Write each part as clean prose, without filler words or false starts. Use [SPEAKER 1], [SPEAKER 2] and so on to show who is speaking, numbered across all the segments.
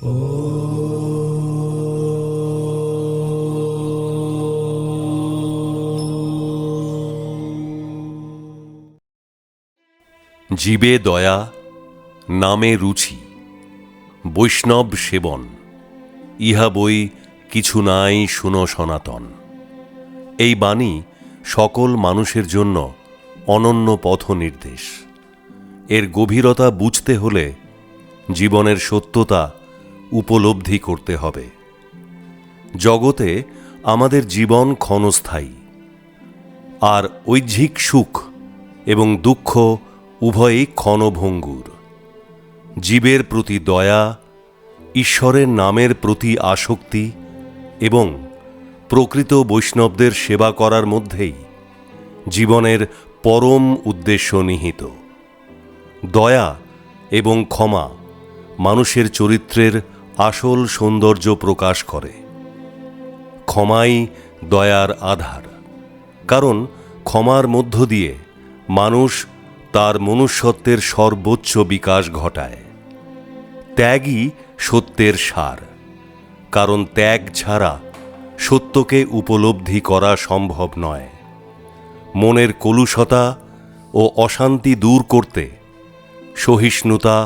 [SPEAKER 1] জীবে দয়া, নামে রুচি, বৈষ্ণব সেবন, ইহা বই কিছু নাই শুনো সনাতন। এই বাণী সকল মানুষের জন্য অনন্য পথ নির্দেশ। এর গভীরতা বুঝতে হলে জীবনের সত্যতা উপলব্ধি করতে হবে। জগতে আমাদের জীবন ক্ষণস্থায়ী, আর ঐহ্যিক সুখ এবং দুঃখ উভয়ই ক্ষণভঙ্গুর। জীবের প্রতি দয়া, ঈশ্বরের নামের প্রতি আসক্তি এবং প্রকৃত বৈষ্ণবদের সেবা করার মধ্যেই জীবনের পরম উদ্দেশ্য নিহিত। দয়া এবং ক্ষমা মানুষের চরিত্রের আসল সৌন্দর্য প্রকাশ করে। ক্ষমাই দয়ার আধার, কারণ ক্ষমার মধ্য দিয়ে মানুষ তার মনুষ্যত্বের সর্বোচ্চ বিকাশ ঘটায়। ত্যাগই সত্যের সার, কারণ ত্যাগ ছাড়া সত্যকে উপলব্ধি করা সম্ভব নয়। মনের কলুষতা ও অশান্তি দূর করতে সহিষ্ণুতা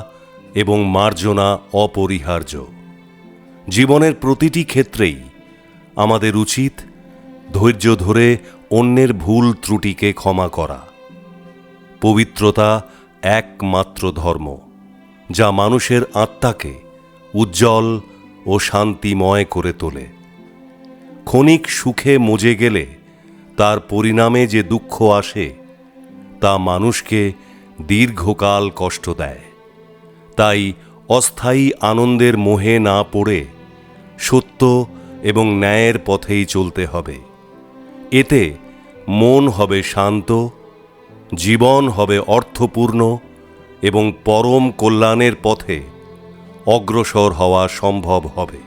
[SPEAKER 1] এবং মার্জনা অপরিহার্য। জীবনের প্রতিটি ক্ষেত্রেই আমাদের উচিত ধৈর্য ধরে অন্যের ভুল ত্রুটিকে ক্ষমা করা। পবিত্রতা একমাত্র ধর্ম, যা মানুষের আত্মাকে উজ্জ্বল ও শান্তিময় করে তোলে। ক্ষণিক সুখে মজে গেলে তার পরিণামে যে দুঃখ আসে, তা মানুষকে দীর্ঘকাল কষ্ট দেয়। তাই অস্থায়ী আনন্দের মোহে না পড়ে সত্য এবং ন্যায়ের পথেই চলতে হবে। এতে মন হবে শান্ত, জীবন হবে অর্থপূর্ণ এবং পরম কল্যাণের পথে অগ্রসর হওয়া সম্ভব হবে।